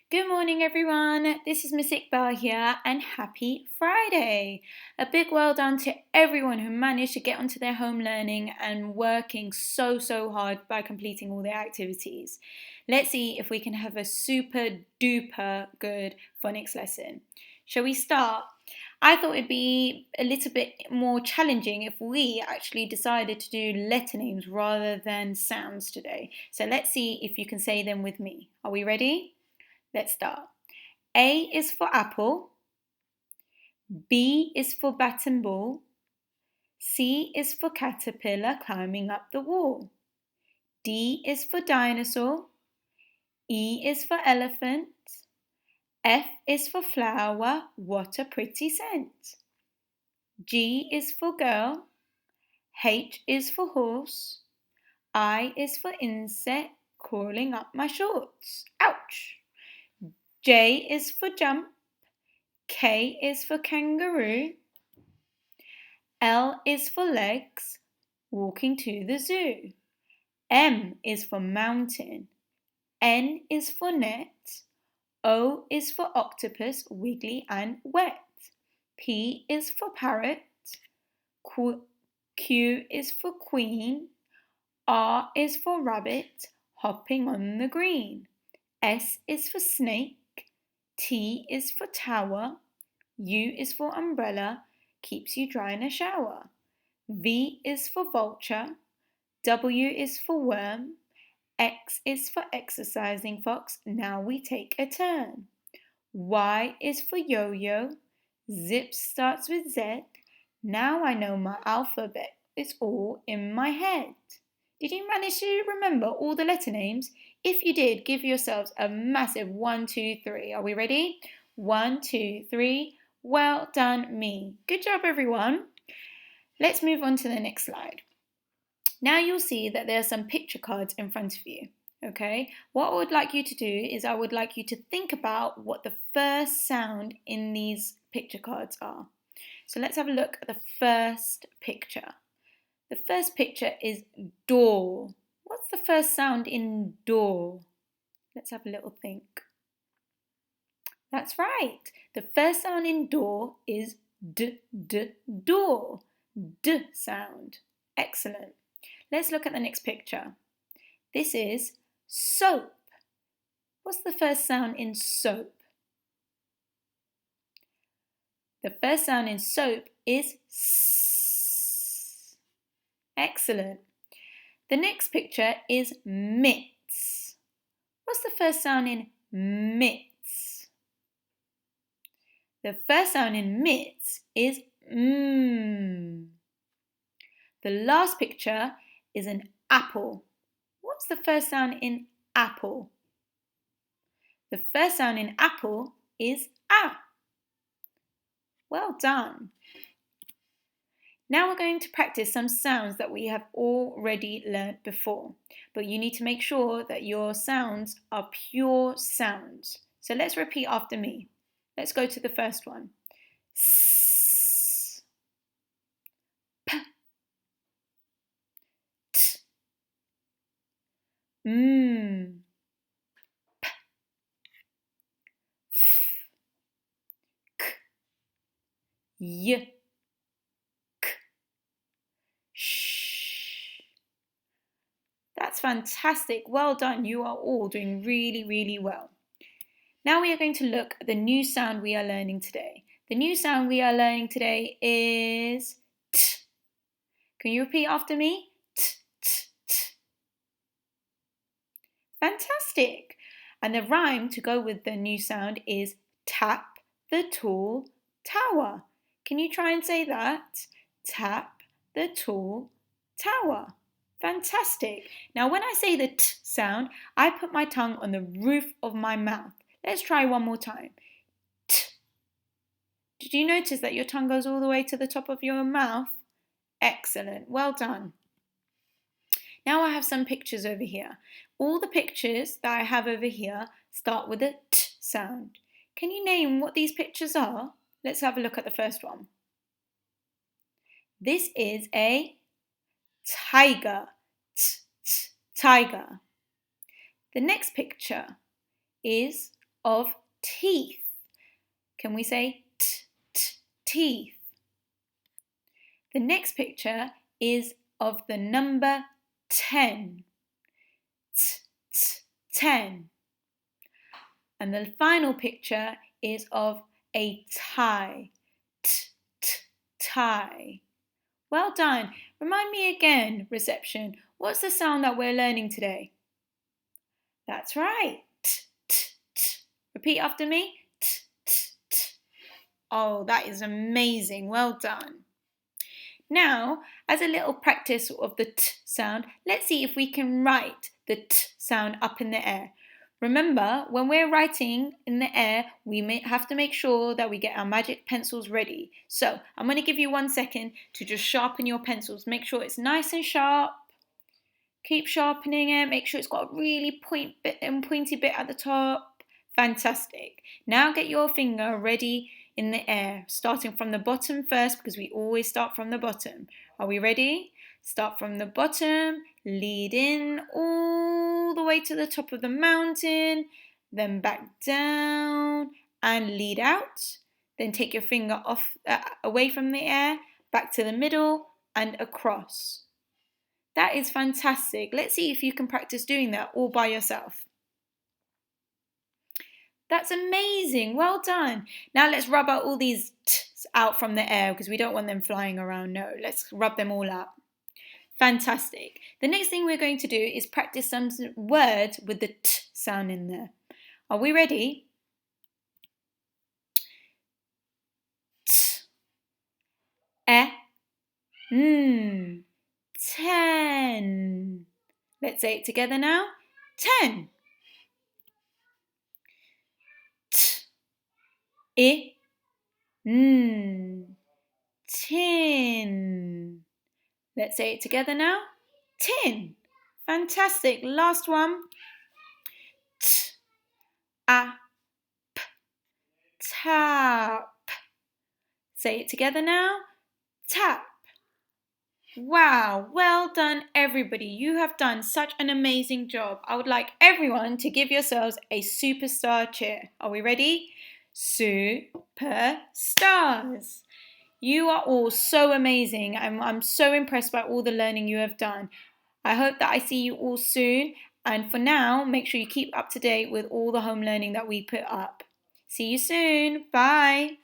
Good morning, everyone. This is S.Iqbal here, and happy Friday. A big well done to everyone who managed to get onto their home learning and working so hard by completing all their activities. Let's see if we can have a super duper good phonics lesson. Shall we start? I thought it'd be a little bit more challenging if we actually decided to do letter names rather than sounds today. So let's see if you can say them with me. Are we ready? Let's start. A is for apple. B is for bat and ball. C is for caterpillar climbing up the wall. D is for dinosaur. E is for elephant. F is for flower, what a pretty scent. G is for girl. H is for horse. I is for insect crawling up my shorts. Ouch! J is for jump. K is for kangaroo. L is for legs, walking to the zoo. M is for mountain. N is for net. O is for octopus, wiggly and wet. P is for parrot. Q is for queen. R is for rabbit, hopping on the green. S is for snake. T is for tower. U is for umbrella, keeps you dry in a shower. V is for vulture. W is for worm. X is for exercising fox, now we take a turn. Y is for yo-yo. Zip starts with Z. Now I know my alphabet, it's all in my head. Did you manage to remember all the letter names? If you did, give yourselves a massive 1, 2, 3. Are we ready? 1, 2, 3. Well done, me. Good job, everyone. Let's move on to the next slide. Now you'll see that there are some picture cards in front of you. Okay, what I would like you to do is I would like you to think about what the first sound in these picture cards are. So let's have a look at the first picture. The first picture is door. What's the first sound in door? Let's have a little think. That's right. The first sound in door is door. D sound. Excellent. Let's look at the next picture. This is soap. What's the first sound in soap? The first sound in soap is S. Excellent. The next picture is mitts. What's the first sound in mitts? The first sound in mitts is The last picture is an apple. What's the first sound in apple? The first sound in apple is A. Well done. Now we're going to practice some sounds that we have already learnt before, but you need to make sure that your sounds are pure sounds. So let's repeat after me. Let's go to the first one. S, P, T, M, P, F, K, Y, K, Sh. That's fantastic. Well done. You are all doing really well. Now we are going to look at the new sound we are learning today. The new sound we are learning today is T. Can you repeat after me? T, T, T. Fantastic. And the rhyme to go with the new sound is tap the tall tower. Can you try and say that? Tap the tall tower. Fantastic. Now when I say the T sound, I put my tongue on the roof of my mouth. Let's try one more time. T. Did you notice that your tongue goes all the way to the top of your mouth? Excellent. Well done. Now I have some pictures over here. All the pictures that I have over here start with a T sound. Can you name what these pictures are? Let's have a look at the first one. This is a tiger. T, t, tiger. The next picture is of teeth. Can we say teeth? The next picture is of the number 10. 10. And the final picture is of a tie. Tie. Well done. Remind me again, reception, what's the sound that we're learning today? That's right. Repeat after me. Oh, that is amazing. Well done. Now, as a little practice of the t sound, let's see if we can write the t sound up in the air. Remember, when we're writing in the air, we may have to make sure that we get our magic pencils ready. So, I'm going to give you 1 second to just sharpen your pencils. Make sure it's nice and sharp. Keep sharpening it. Make sure it's got a really pointy bit at the top. Fantastic. Now get your finger ready in the air, starting from the bottom first because we always start from the bottom. Are we ready? Start from the bottom, lead in all the way to the top of the mountain, then back down and lead out. Then take your finger away from the air, back to the middle and across. That is fantastic. Let's see if you can practice doing that all by yourself. That's amazing. Well done. Now let's rub out all these t's out from the air because we don't want them flying around. No, let's rub them all out. Fantastic. The next thing we're going to do is practice some words with the t sound in there. Are we ready? T, e, n, 10. Let's say it together now. 10. T, I, n, tin. Let's say it together now. Tin. Fantastic. Last one. T, a, p, tap. Say it together now. Tap. Wow, well done everybody. You have done such an amazing job. I would like everyone to give yourselves a superstar cheer. Are we ready? Superstars. You are all so amazing. I'm so impressed by all the learning you have done. I hope that I see you all soon. And for now, make sure you keep up to date with all the home learning that we put up. See you soon. Bye.